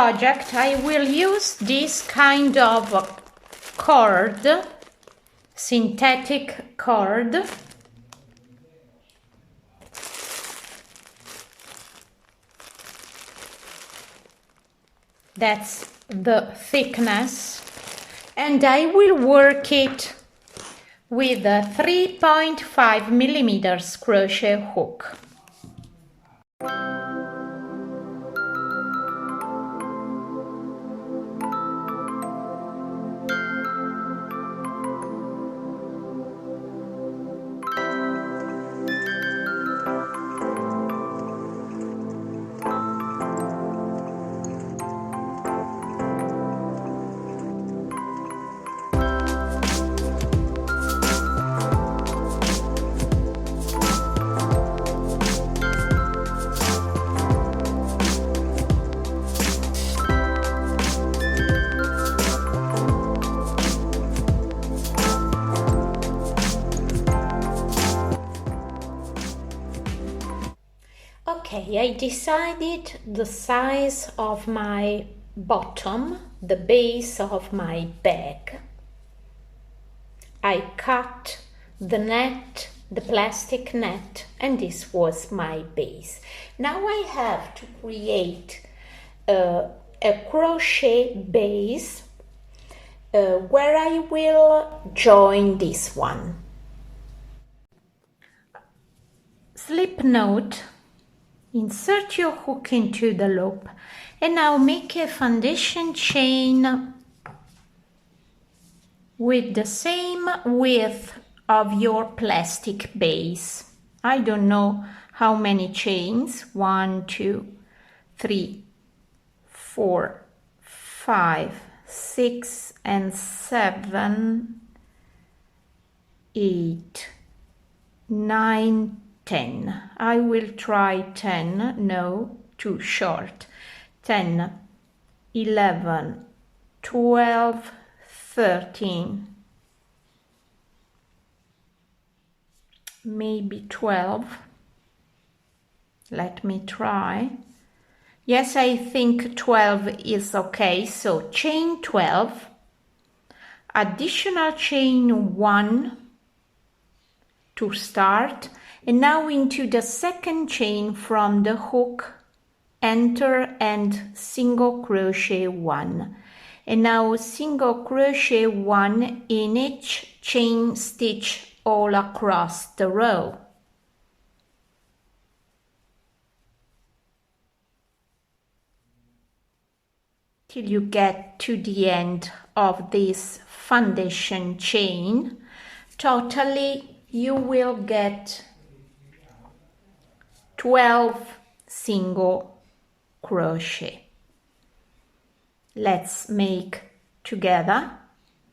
project I will use this kind of cord, synthetic cord. That's the thickness, and I will work it with a 3.5 millimeters crochet hook. Okay, I decided the size of my bottom, the base of my bag. I cut the net, the plastic net, and this was my base. Now I have to create a crochet base where I will join this one. Slip knot. Insert your hook into the loop and now make a foundation chain with the same width of your plastic base. I don't know how many chains, 1, 2, 3, 4, 5, 6 and 7, 8, 9, 10. I will try 10, no, too short. 10, 11, 12, 13, maybe 12. Let me try. Yes, I think 12 is okay. So chain 12, additional chain 1 to start. And now into the second chain from the hook, enter and single crochet 1. And now single crochet 1 in each chain stitch all across the row. Till you get to the end of this foundation chain. Totally you will get 12 single crochet. Let's make together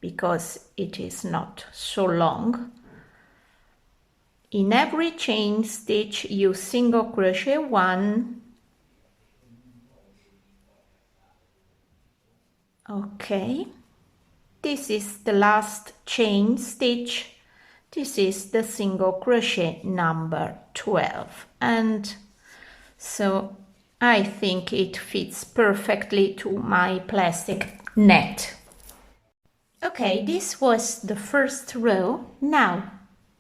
because it is not so long. In every chain stitch you single crochet 1. Okay, this is the last chain stitch. This is the single crochet number 12, and so I think it fits perfectly to my plastic net. Okay, this was the first row. Now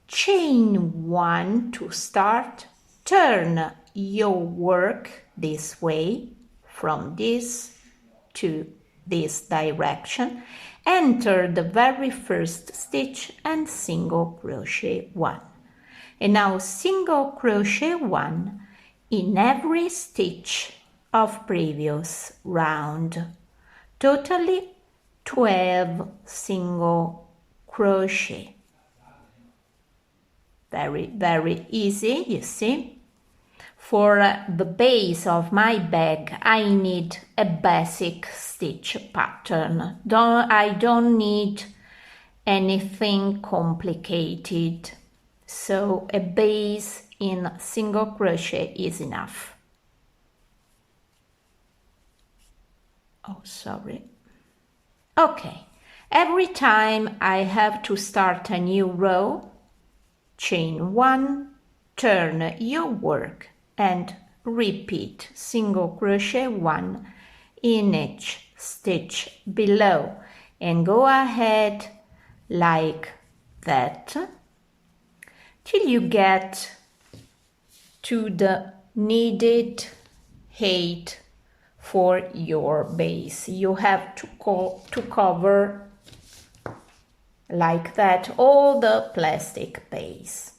chain 1 to start, turn your work this way from this to this direction, enter the very first stitch and single crochet 1. And now single crochet 1 in every stitch of previous round. Totally 12 single crochet. Very easy, you see. For the base of my bag, I need a basic stitch pattern. I don't need anything complicated. So a base in single crochet is enough. Oh, sorry. Okay, every time I have to start a new row, chain 1, turn your work and repeat single crochet 1 in each stitch below and go ahead like that till you get to the needed height for your base. You have to cover like that all the plastic base.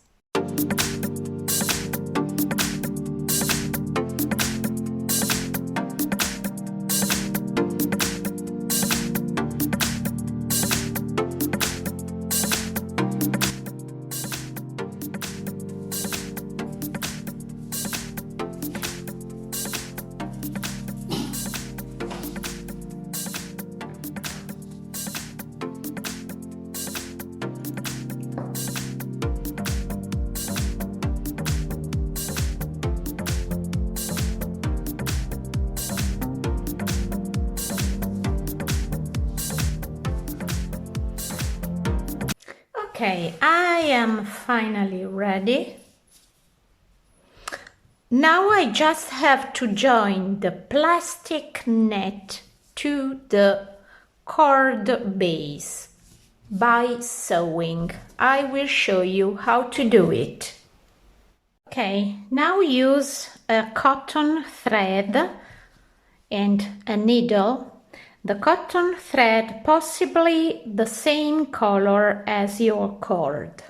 Okay, I am finally ready. Now I just have to join the plastic net to the cord base by sewing. I will show you how to do it. Okay, now use a cotton thread and a needle. The cotton thread possibly the same color as your cord.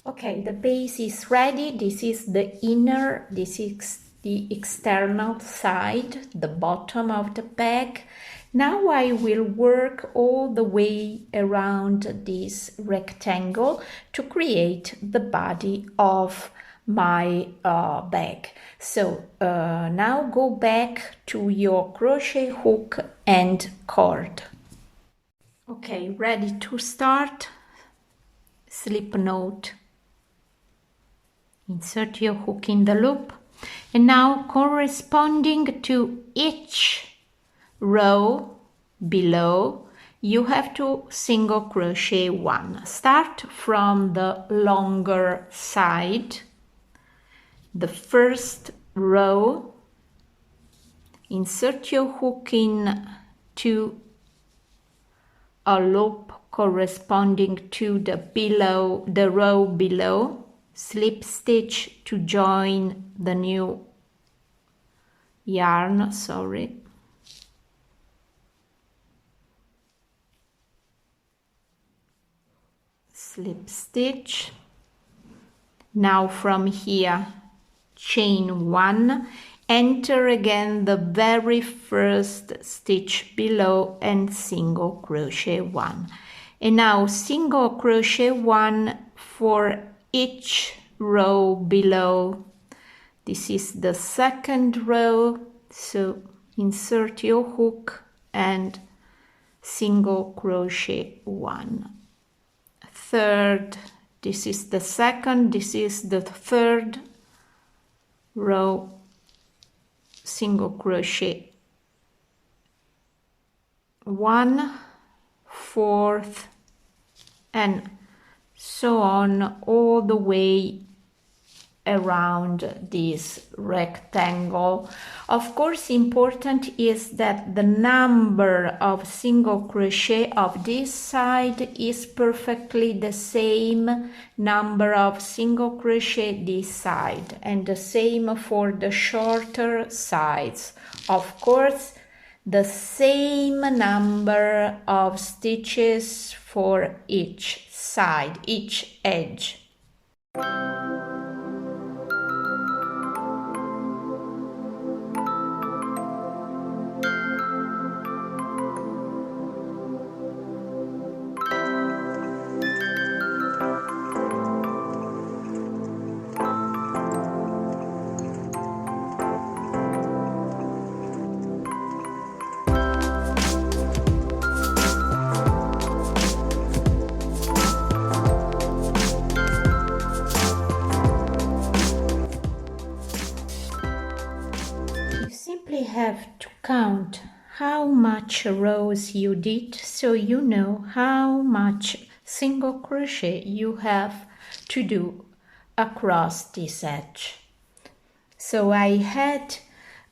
Okay, the base is ready. This is the inner, this is the external side, the bottom of the bag. Now I will work all the way around this rectangle to create the body of my bag. So now go back to your crochet hook and cord. Okay, ready to start. Slip knot. Insert your hook in the loop, and now corresponding to each row below you have to single crochet one. Start from the longer side, the first row, insert your hook in to a loop corresponding to the row below, slip stitch to join the new yarn, slip stitch. Now from here chain one, enter again the very first stitch below and single crochet one, and now single crochet one for each row below. This is the second row, so insert your hook and single crochet one. Third, this is the second, this is the third row, single crochet one, fourth, and so on all the way around this rectangle. Of course, important is that the number of single crochet of this side is perfectly the same number of single crochet this side, and the same for the shorter sides. Of course, the same number of stitches for each side, each edge. simply have to count how much rows you did, so you know how much single crochet you have to do across this edge. So I had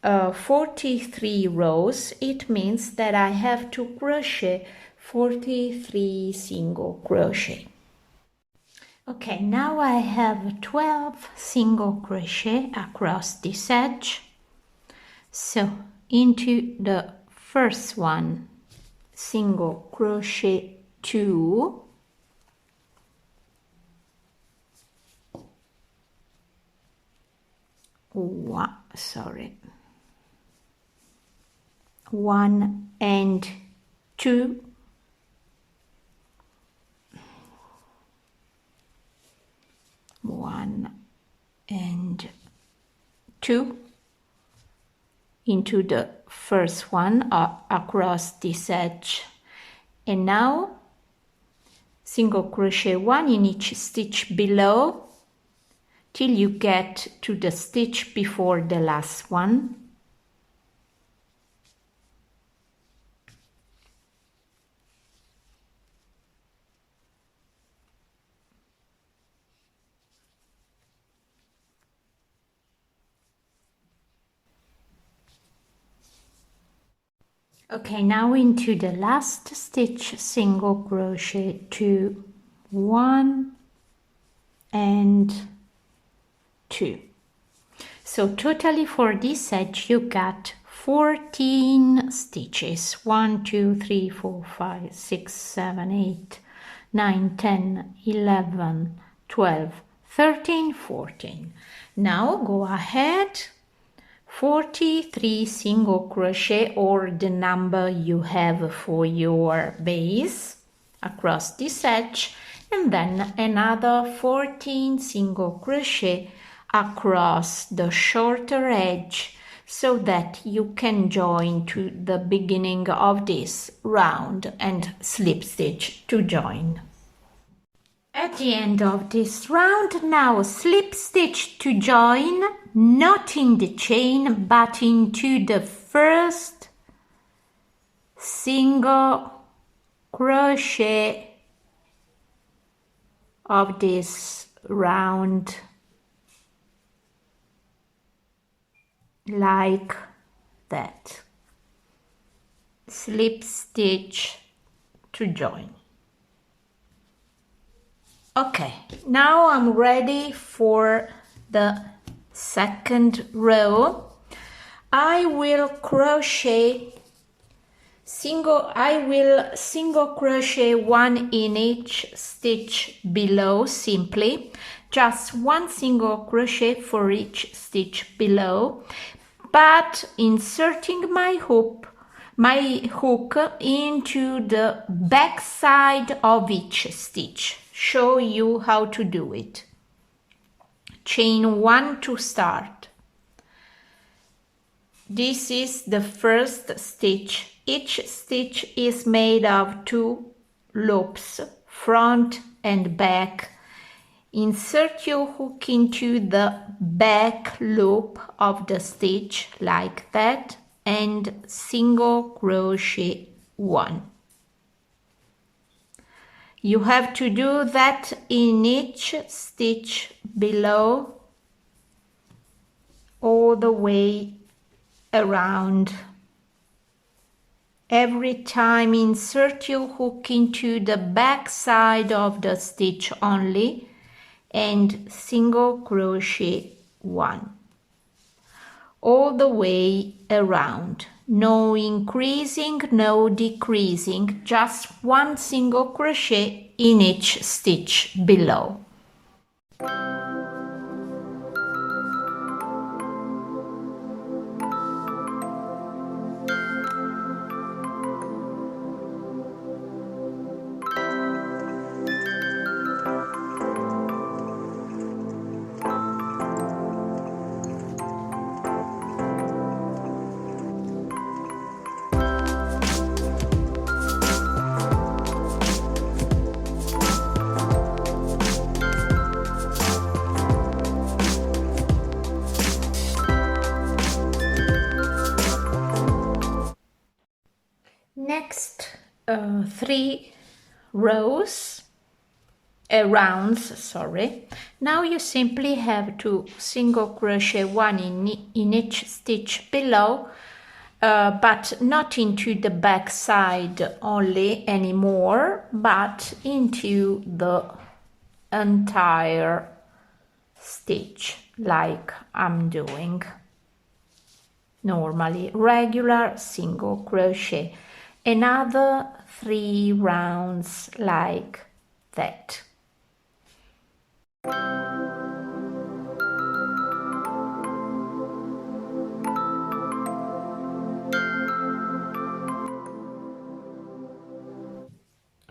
43 rows. It means that I have to crochet 43 single crochet. Okay, now I have 12 single crochet across this edge. So into the first one, single crochet 2, one and 2, one and 2 into the first one across this edge, and now single crochet 1 in each stitch below till you get to the stitch before the last one. Okay, now into the last stitch, single crochet 2, 1 and 2. So totally for this edge you got 14 stitches. 1, 2, 3, 4, 5, 6, 7, 8, 9, 10, 11, 12, 13, 14. Now go ahead, 43 single crochet or the number you have for your base across this edge, and then another 14 single crochet across the shorter edge so that you can join to the beginning of this round and slip stitch to join. At the end of this round, now slip stitch to join, not in the chain but into the first single crochet of this round, like that. Slip stitch to join. Okay, now I'm ready for the second row. I will single crochet 1 in each stitch below, simply just 1 single crochet for each stitch below, but inserting my hook into the back side of each stitch. Show you how to do it. Chain 1 to start. This is the first stitch. Each stitch is made of 2 loops, front and back. Insert your hook into the back loop of the stitch like that and single crochet 1. You have to do that in each stitch below all the way around. Every time insert your hook into the back side of the stitch only and single crochet 1 all the way around. No increasing, no decreasing, just 1 single crochet in each stitch below. 3 rounds. Sorry. Now you simply have to single crochet 1 in each stitch below, but not into the back side only anymore, but into the entire stitch, like I'm doing normally. Regular single crochet, another 3 rounds like that.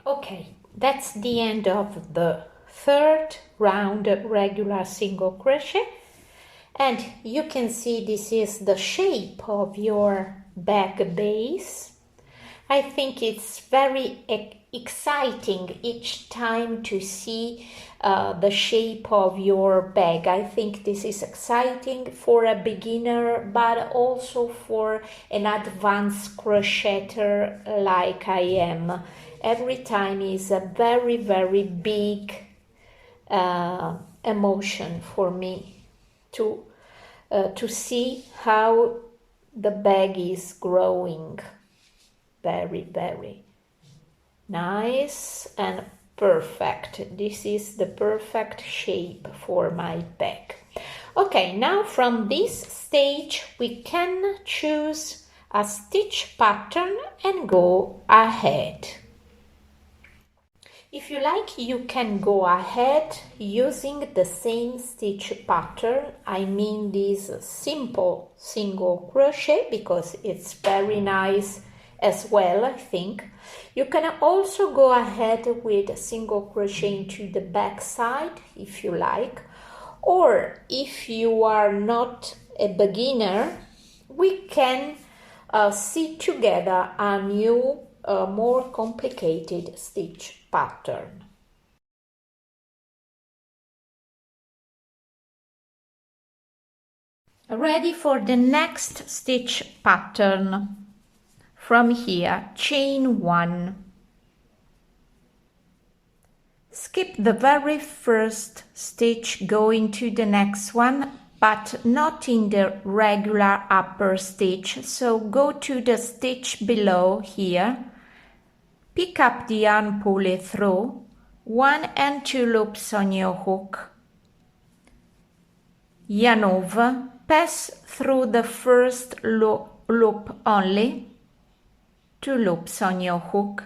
Okay, that's the end of the 3rd round regular single crochet, and you can see this is the shape of your bag base. I think it's very exciting each time to see the shape of your bag. I think this is exciting for a beginner, but also for an advanced crocheter like I am. Every time is a very, very big emotion for me to see how the bag is growing. Very, very nice and perfect. This is the perfect shape for my bag. Okay, now from this stage we can choose a stitch pattern and go ahead. If you like, you can go ahead using the same stitch pattern. I mean this simple single crochet, because it's very nice as well, I think. You can also go ahead with single crochet into the back side if you like, or if you are not a beginner, we can see together a new more complicated stitch pattern. Ready for the next stitch pattern. From here, chain 1. Skip the very first stitch, go into the next one, but not in the regular upper stitch. So go to the stitch below here, pick up the yarn, pull it through, 1 and 2 loops on your hook, yarn over, pass through the first loop only, 2 loops on your hook,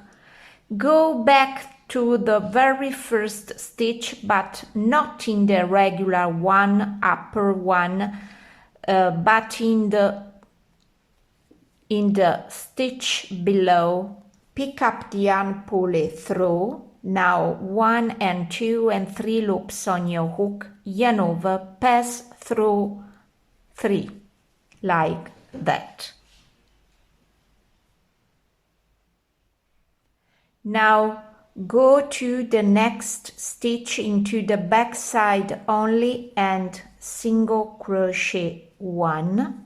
go back to the very first stitch, but not in the regular one, upper one, but in the stitch below, pick up the yarn, pull it through. Now 1 and 2 and 3 loops on your hook, yarn over, pass through 3, like that. Now go to the next stitch into the back side only and single crochet 1,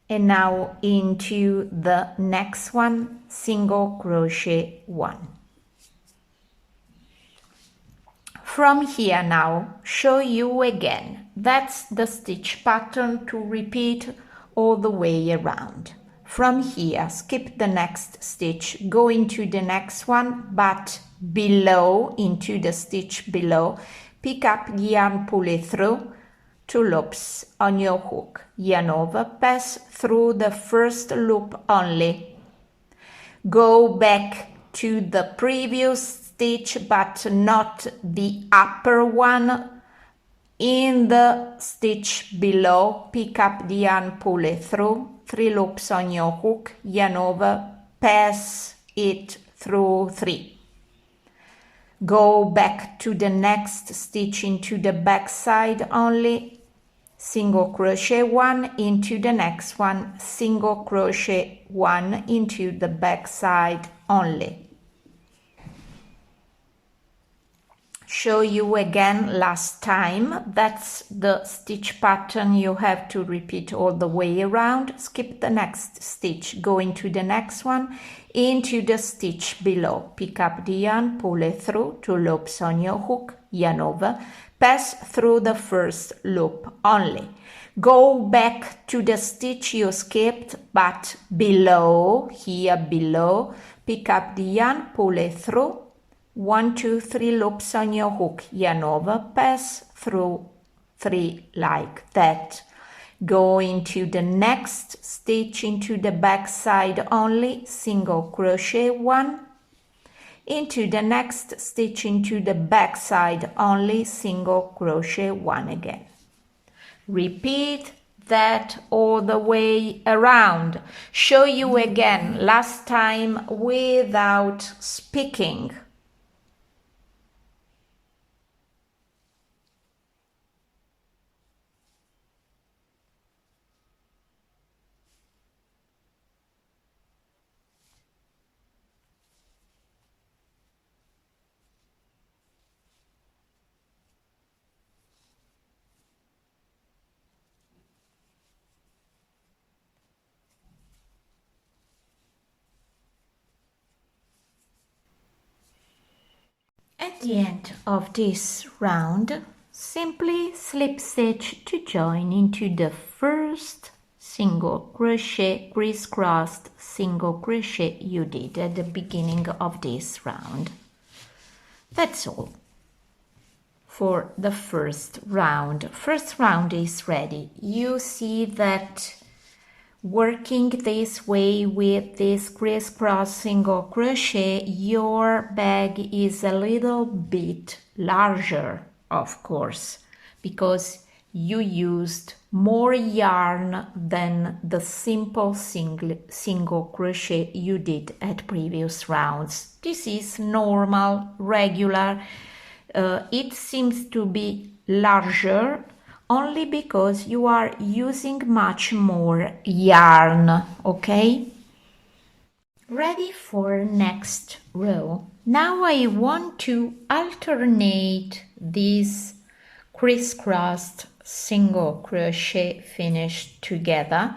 and now into the next one, single crochet 1. From here now, show you again. That's the stitch pattern to repeat all the way around. From here, skip the next stitch, go into the next one, but below, into the stitch below, pick up the yarn, pull it through, 2 loops on your hook, yarn over, pass through the first loop only, go back to the previous stitch but not the upper one, in the stitch below, pick up the yarn, pull it through, 3 loops on your hook, yarn over, pass it through 3. Go back to the next stitch into the back side only, single crochet 1 into the next one, single crochet 1 into the back side only. show you again last time. That's the stitch pattern you have to repeat all the way around. Skip the next stitch, go into the next one, into the stitch below, pick up the yarn, pull it through 2 loops on your hook, yarn over, pass through the first loop only. Go back to the stitch you skipped, but below, here below, pick up the yarn, pull it through 1, 2, 3 loops on your hook, yarn over, pass through 3 like that. Go into the next stitch into the back side only, single crochet 1, into the next stitch into the back side only, single crochet 1 again. Repeat that all the way around. Show you again last time without speaking. At the end of this round, simply slip stitch to join into the first single crochet, crisscrossed single crochet you did at the beginning of this round. That's all for the first round. First round is ready. You see that working this way with this crisscross single crochet, your bag is a little bit larger, of course, because you used more yarn than the simple single crochet you did at previous rounds. This is normal, regular. It seems to be larger only because you are using much more yarn, okay? Ready for next row. Now I want to alternate this crisscrossed single crochet finish together,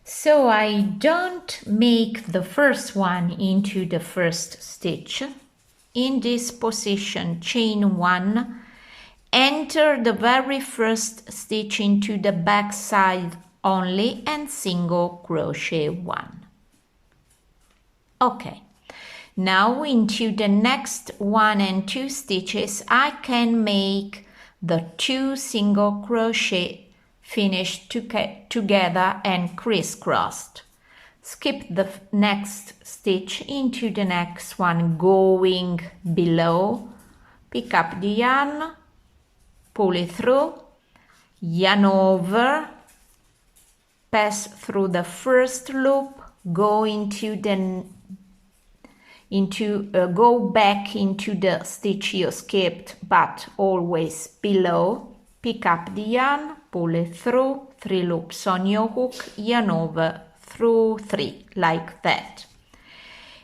so I don't make the first one into the first stitch. In this position, chain 1, enter the very first stitch into the back side only and single crochet 1. Okay, now into the next 1 and 2 stitches I can make the 2 single crochet finished together and crisscrossed. Skip the next stitch into the next one, going below, pick up the yarn, pull it through, yarn over, pass through the first loop, go into the go back into the stitch you skipped, but always below, pick up the yarn, pull it through, 3 loops on your hook, yarn over through 3 like that.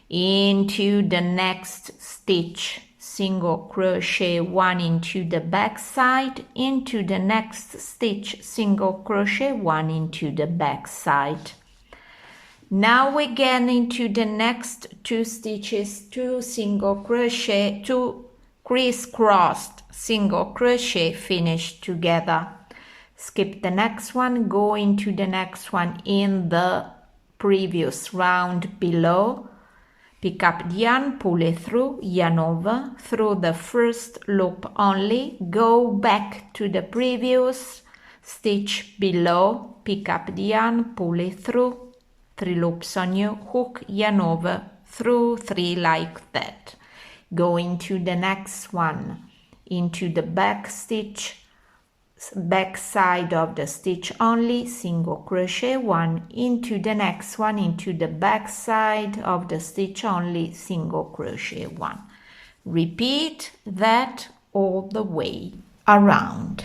Into the next stitch, single crochet 1 into the back side, into the next stitch, single crochet 1 into the back side. Now again into the next 2 stitches, 2 single crochet, 2 crisscrossed single crochet finished together. Skip the next one, go into the next one in the previous round below, pick up the yarn, pull it through, yarn over, through the first loop only, go back to the previous stitch below, pick up the yarn, pull it through, 3 loops on your hook, yarn over, through 3 like that. Go into the next one, into the back stitch, back side of the stitch only, single crochet 1, into the next one, into the back side of the stitch only, single crochet 1. Repeat that all the way around.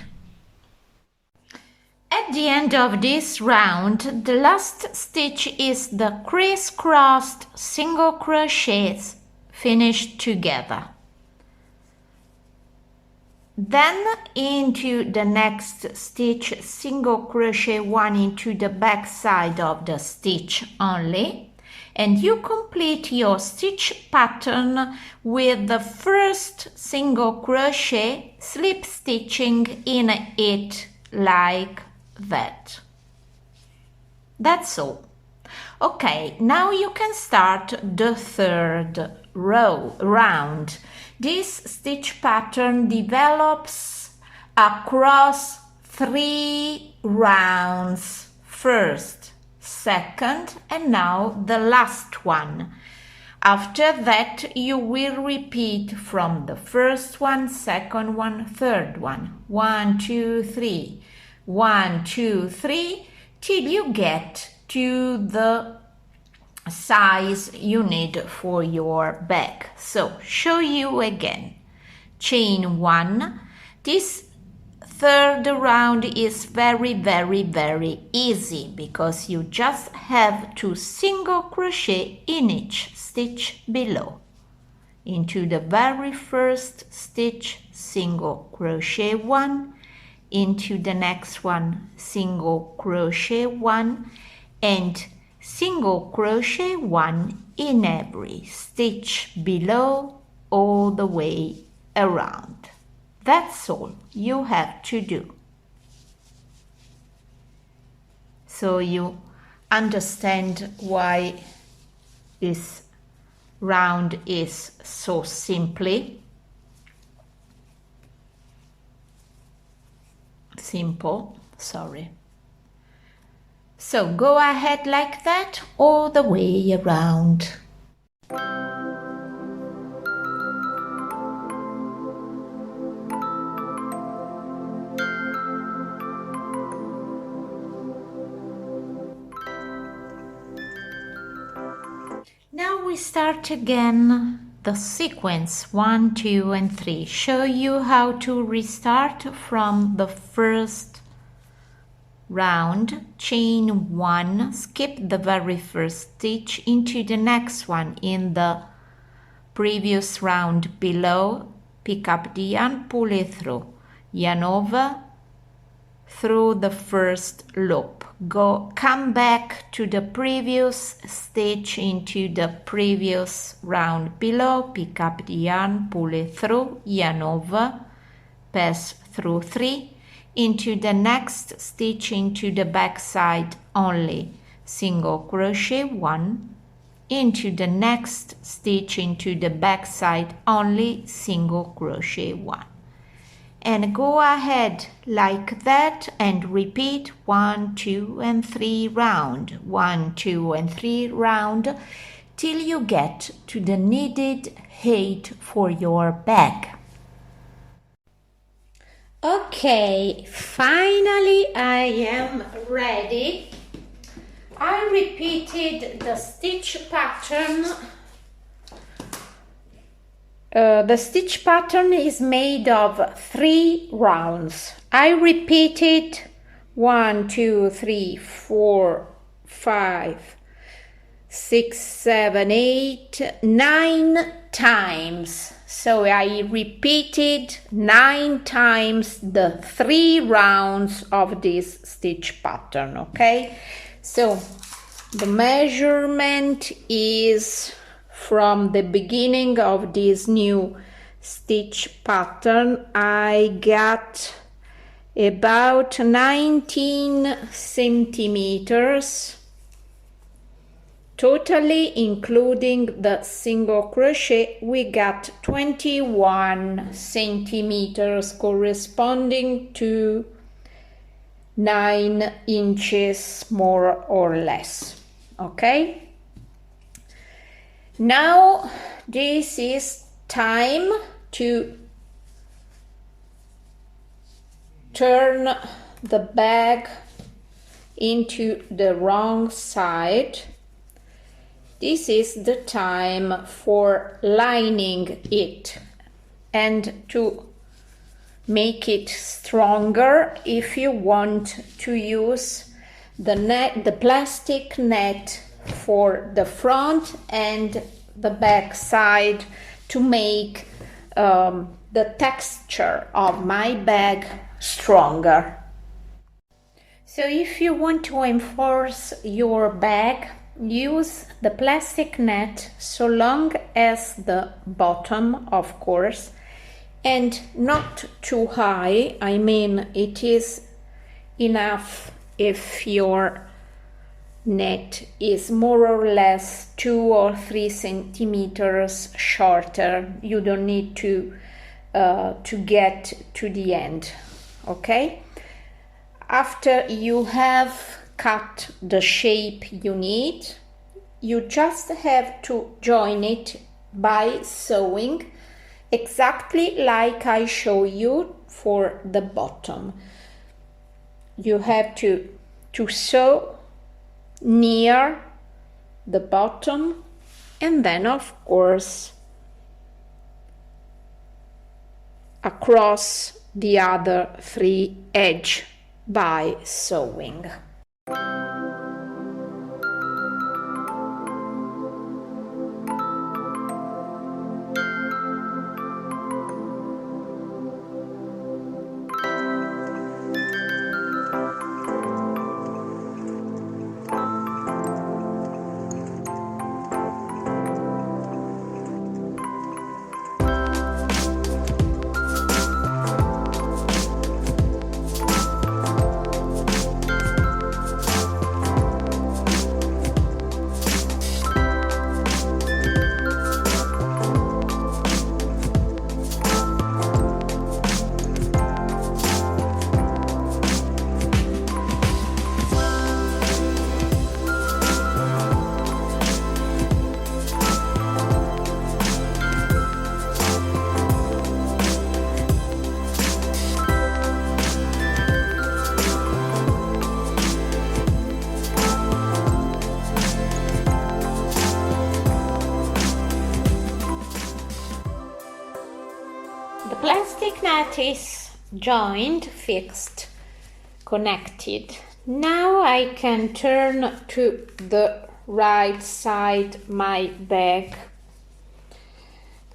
At the end of this round, the last stitch is the crisscrossed single crochets finished together. Then into the next stitch, single crochet 1 into the back side of the stitch only, and you complete your stitch pattern with the first single crochet, slip stitching in it like that. That's all. Okay, now you can start the third round. This stitch pattern develops across 3 rounds. First, second, and now the last one. After that, you will repeat from the first one, second one, third one. 1, 2, 3. 1, 2, 3, till you get to the size you need for your bag. So show you again. Chain 1. This third round is very easy because you just have to single crochet in each stitch below. Into the very first stitch, single crochet 1, into the next one, single crochet 1, and single crochet 1 in every stitch below all the way around. That's all you have to do. So you understand why this round is so simple. So go ahead like that all the way around. Now we start again the sequence 1, 2, and 3. Show you how to restart from the first round. Chain 1, skip the very first stitch into the next one in the previous round below, pick up the yarn, pull it through, yarn over through the first loop, come back to the previous stitch into the previous round below, pick up the yarn, pull it through, yarn over, pass through 3 into the next stitch into the back side only, single crochet 1, into the next stitch into the back side only, single crochet 1, and go ahead like that and repeat 1, 2, and 3 round, 1, 2, and 3 round till you get to the needed height for your bag. Okay, finally I am ready. I repeated the stitch pattern. The stitch pattern is made of 3 rounds. I repeated 1, 2, 3, 4, 5, 6, 7, 8, 9 times. So I repeated 9 times the 3 rounds of this stitch pattern, okay? So the measurement is from the beginning of this new stitch pattern. I got about 19 centimeters. Totally, including the single crochet, we got 21 centimeters corresponding to 9 inches more or less. Okay? Now this is time to turn the bag into the wrong side. This is the time for lining it and to make it stronger. If you want to use the plastic net for the front and the back side to make the texture of my bag stronger. So if you want to enforce your bag, use the plastic net so long as the bottom, of course, and not too high. I mean, it is enough if your net is more or less 2 or 3 centimeters shorter. You don't need to get to the end, okay? After you have cut the shape you need, you just have to join it by sewing exactly like I show you for the bottom. You have to sew near the bottom and then, of course, across the other 3 edges by sewing. The plastic net is joined, fixed, connected. Now I can turn to the right side my bag.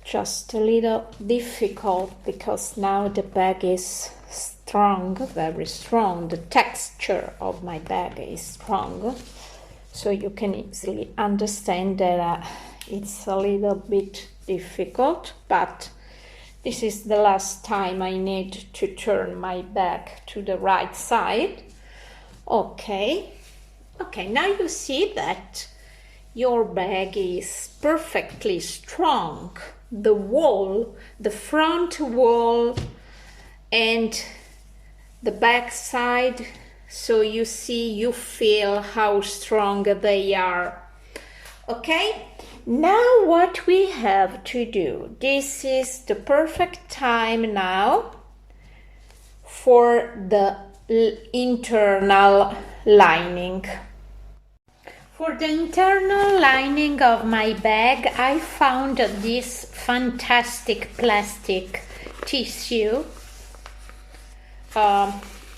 Just a little difficult because now the bag is strong, very strong. The texture of my bag is strong, so you can easily understand that it's a little bit difficult, but this is the last time I need to turn my bag to the right side. Okay, now you see that your bag is perfectly strong. The wall, the front wall and the back side, so you see, you feel how strong they are. Okay, now what we have to do, this is the perfect time now for the internal lining. For the internal lining of my bag, I found this fantastic plastic tissue,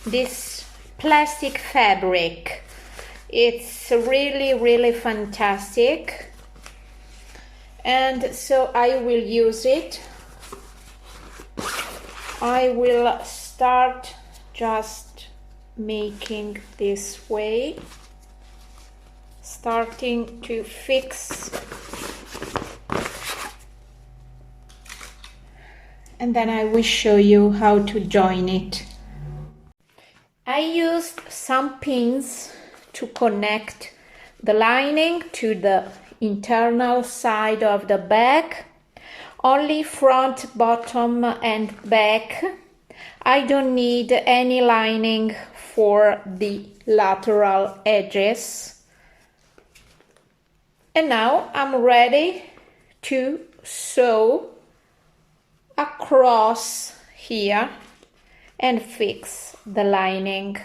this plastic fabric. It's really fantastic, and so I will use it. I will start just making this way, starting to fix, and then I will show you how to join it. I used some pins to connect the lining to the internal side of the bag, only front, bottom and back. I don't need any lining for the lateral edges. And now I'm ready to sew across here and fix the lining.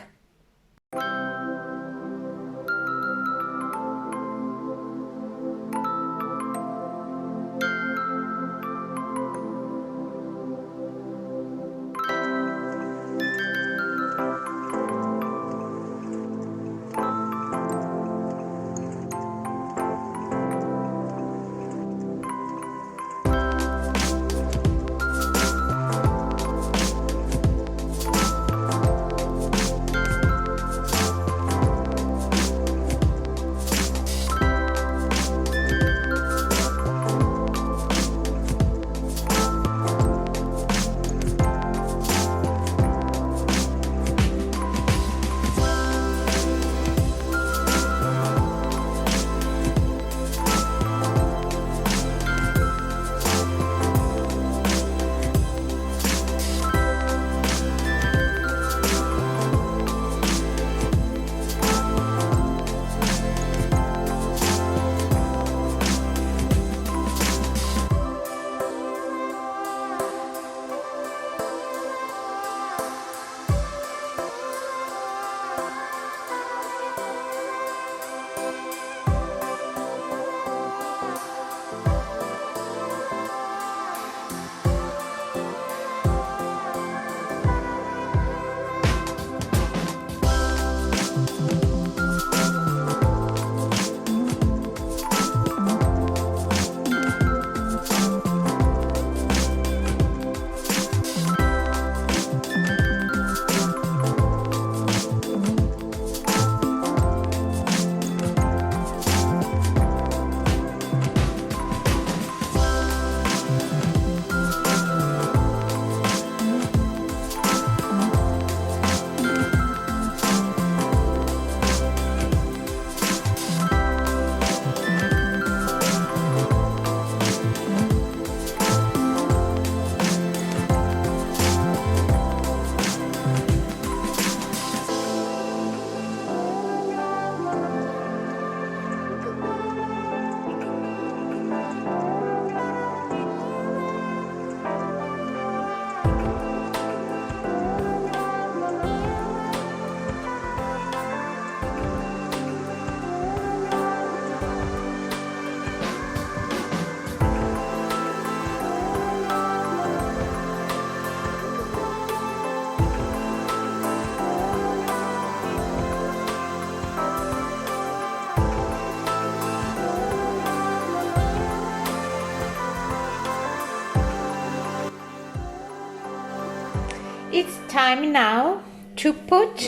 time now to put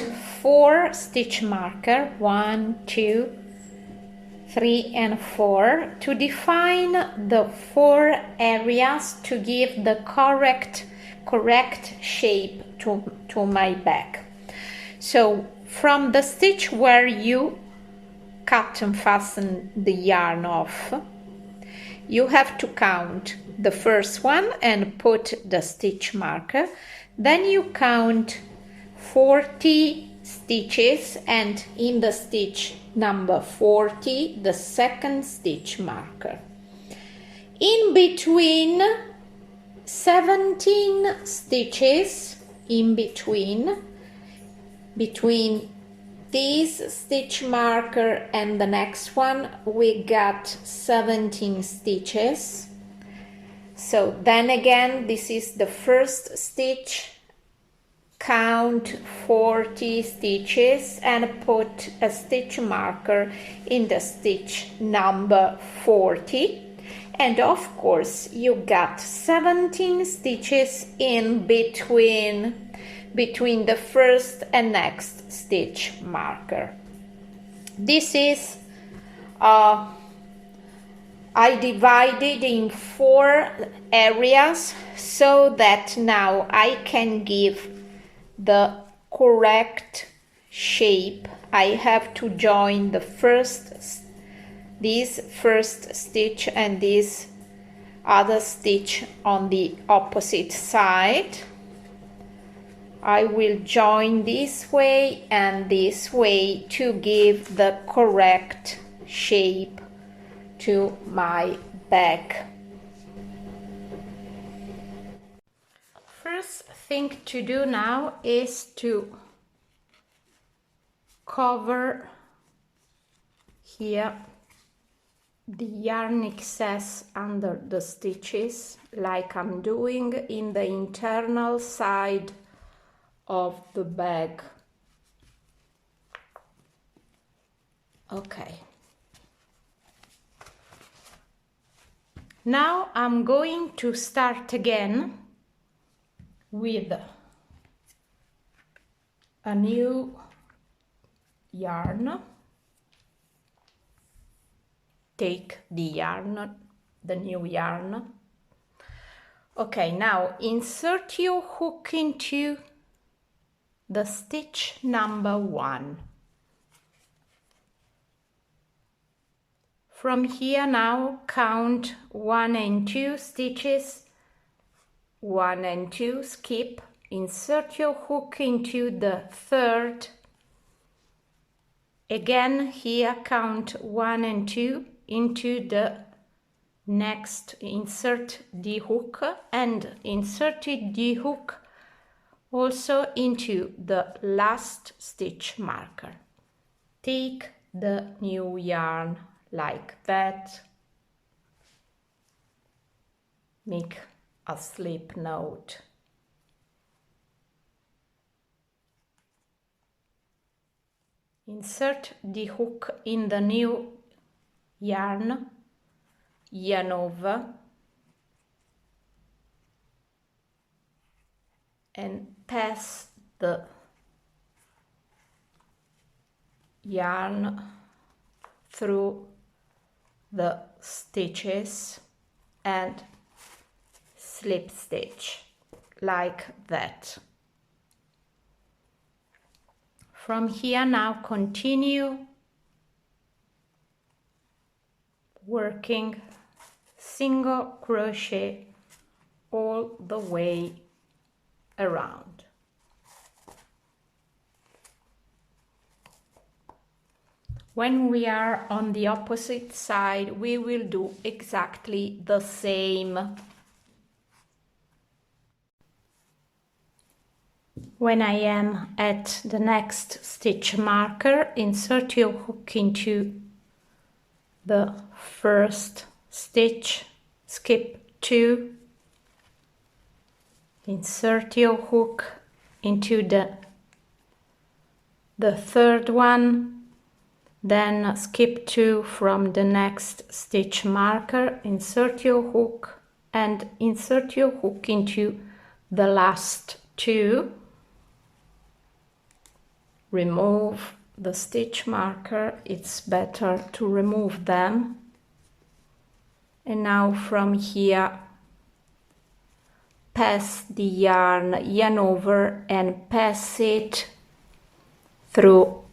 4 stitch marker, 1, 2, 3 and 4, to define the 4 areas to give the correct shape to my bag. So from the stitch where you cut and fasten the yarn off, you have to count the first one and put the stitch marker. Then you count 40 stitches, and in the stitch number 40 the second stitch marker. In between 17 stitches, in between this stitch marker and the next one we got 17 stitches. So then again, this is the first stitch, count 40 stitches and put a stitch marker in the stitch number 40, and of course you got 17 stitches in between the first and next stitch marker. This is I divided in 4 areas so that now I can give the correct shape. I have to join this first stitch and this other stitch on the opposite side. I will join this way and this way to give the correct shape to my bag. First thing to do now is to cover here the yarn excess under the stitches, like I'm doing in the internal side of the bag. Okay. Now I'm going to start again with a new yarn. Take the yarn, the new yarn. Okay, now insert your hook into the stitch number 1. From here now count 1 and 2 stitches, 1 and 2, skip, insert your hook into the third. Again here count 1 and 2 into the next, insert the hook, and inserted the hook also into the last stitch marker. Take the new yarn like that, make a slip knot, insert the hook in the new yarn over, and pass the yarn through the stitches and slip stitch like that. From here now continue working single crochet all the way around. When we are on the opposite side, we will do exactly the same. When I am at the next stitch marker, insert your hook into the first stitch, skip 2, insert your hook into the third one, then skip 2 from the next stitch marker, insert your hook and insert your hook into the last 2, remove the stitch marker, it's better to remove them. And now from here, pass the yarn over and pass it through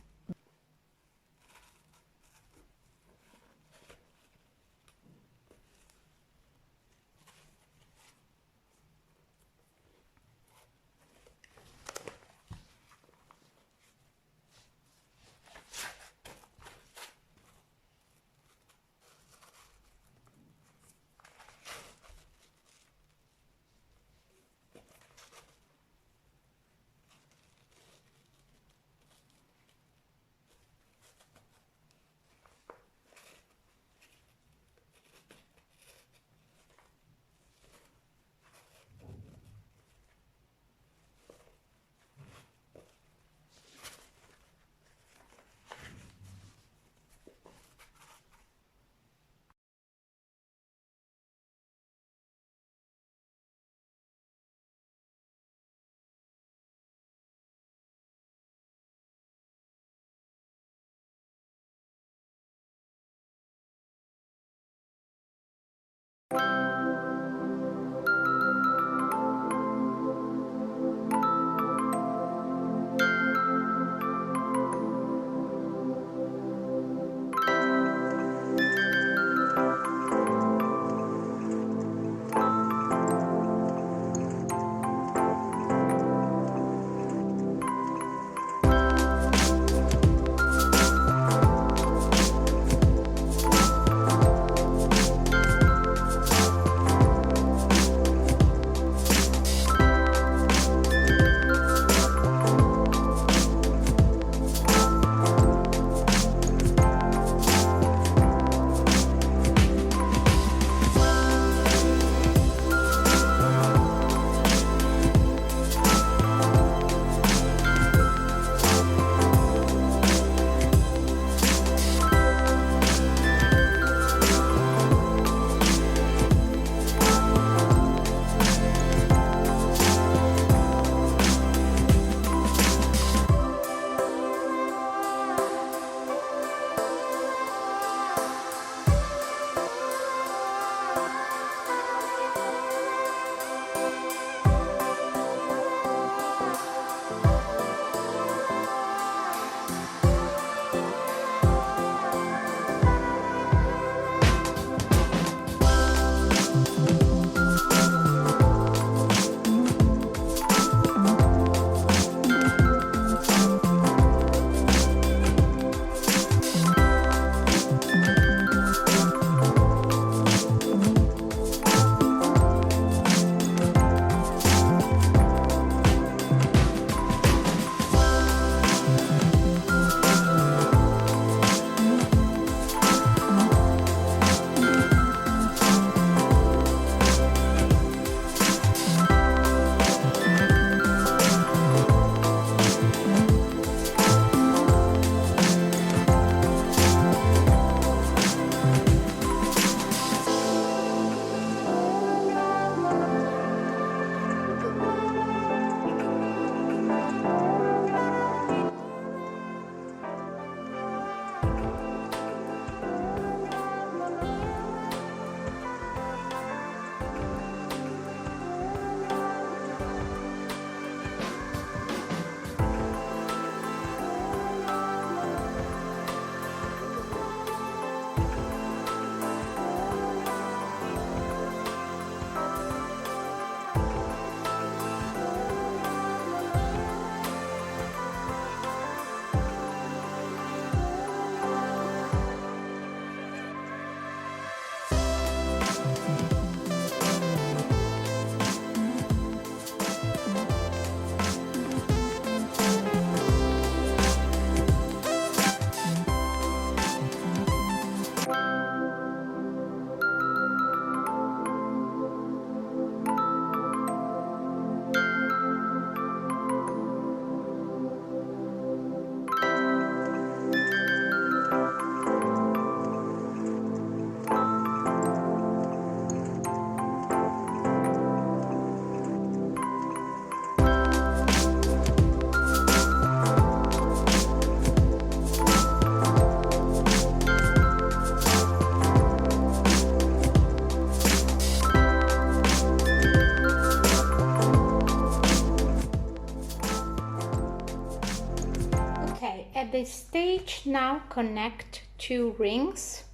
stage. Now connect 2 rings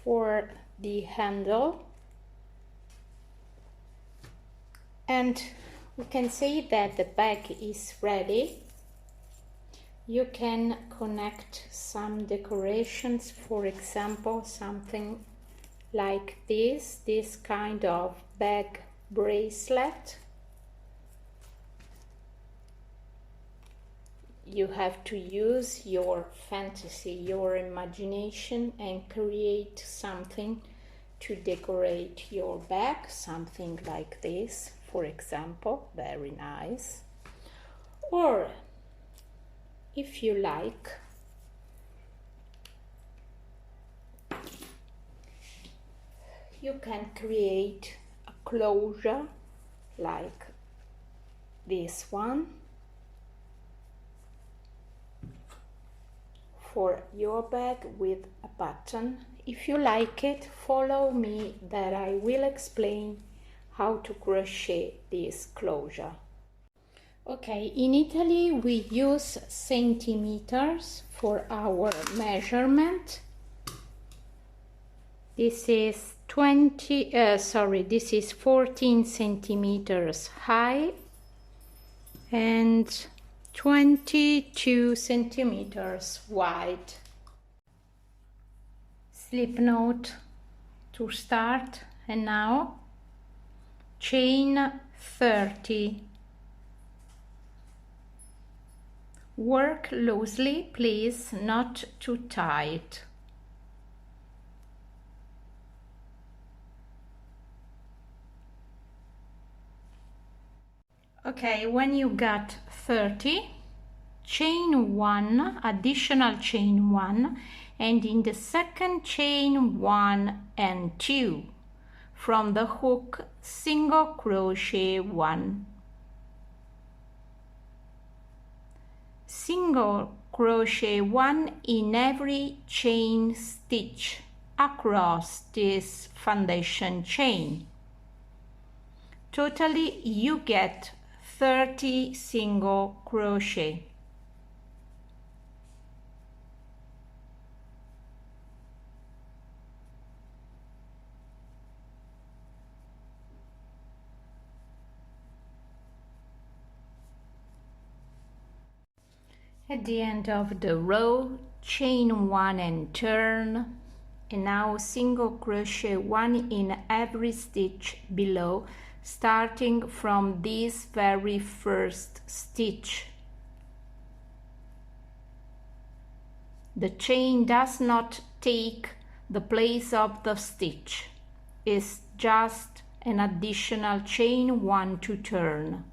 for the handle, and we can say that the bag is ready. You can connect some decorations, for example something like this kind of bag bracelet. You have to use your fantasy, your imagination, and create something to decorate your bag, something like this, for example. Very nice. Or if you like, you can create a closure like this one for your bag with a button. If you like it, follow me that I will explain how to crochet this closure. Okay, in Italy we use centimeters for our measurement. This is 14 centimeters high and 22 centimeters wide. Slip knot to start, and now chain 30. Work loosely, please, not too tight. Okay, when you got 30, chain 1, additional chain 1, and in the second chain 1 and 2. From the hook, single crochet 1. Single crochet 1 in every chain stitch across this foundation chain. Totally you get 30 single crochet. At the end of the row, chain 1 and turn, and now single crochet 1 in every stitch below, starting from this very first stitch. The chain does not take the place of the stitch, it's just an additional chain 1 to turn.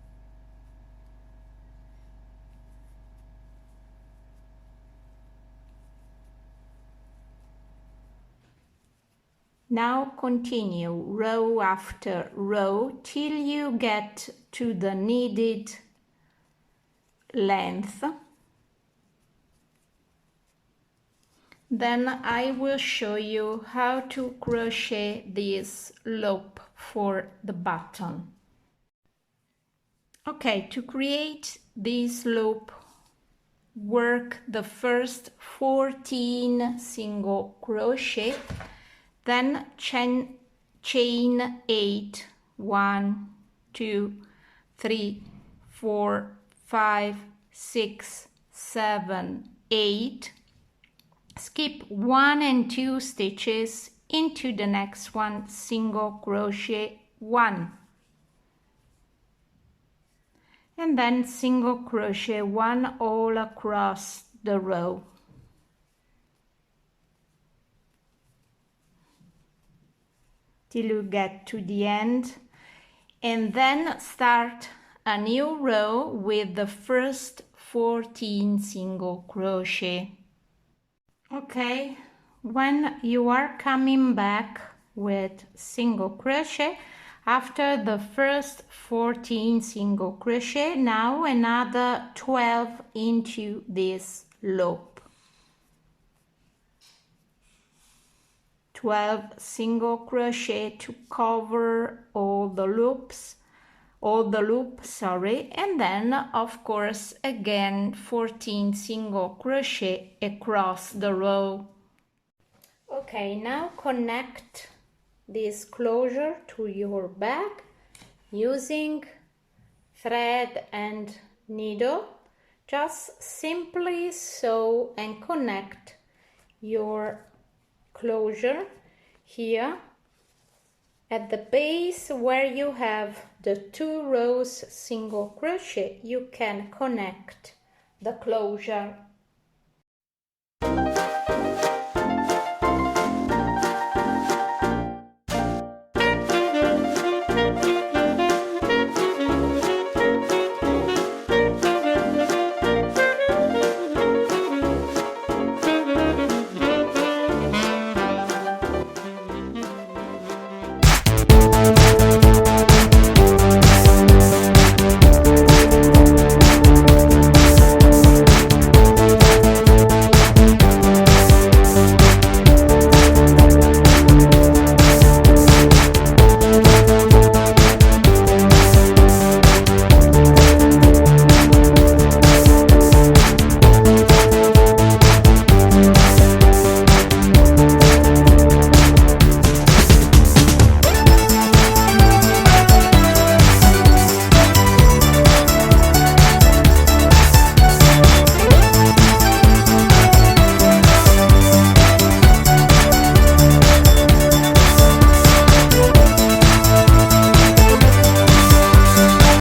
Now continue row after row till you get to the needed length. Then I will show you how to crochet this loop for the button. Okay, to create this loop, work the first 14 single crochet, then chain 8, 1, 2, 3, 4, 5, 6, 7, 8. Skip 1 and 2 stitches into the next one, single crochet 1, and then single crochet 1 all across the row. Till you get to the end, and then start a new row with the first 14 single crochet. Okay, when you are coming back with single crochet after the first 14 single crochet, now another 12 into this loop. 12 single crochet to cover all the loops all the loop, sorry, and then of course again 14 single crochet across the row. Okay, now connect this closure to your bag using thread and needle. Just simply sew and connect your closure here at the base where you have the 2 rows single crochet. You can connect the closure.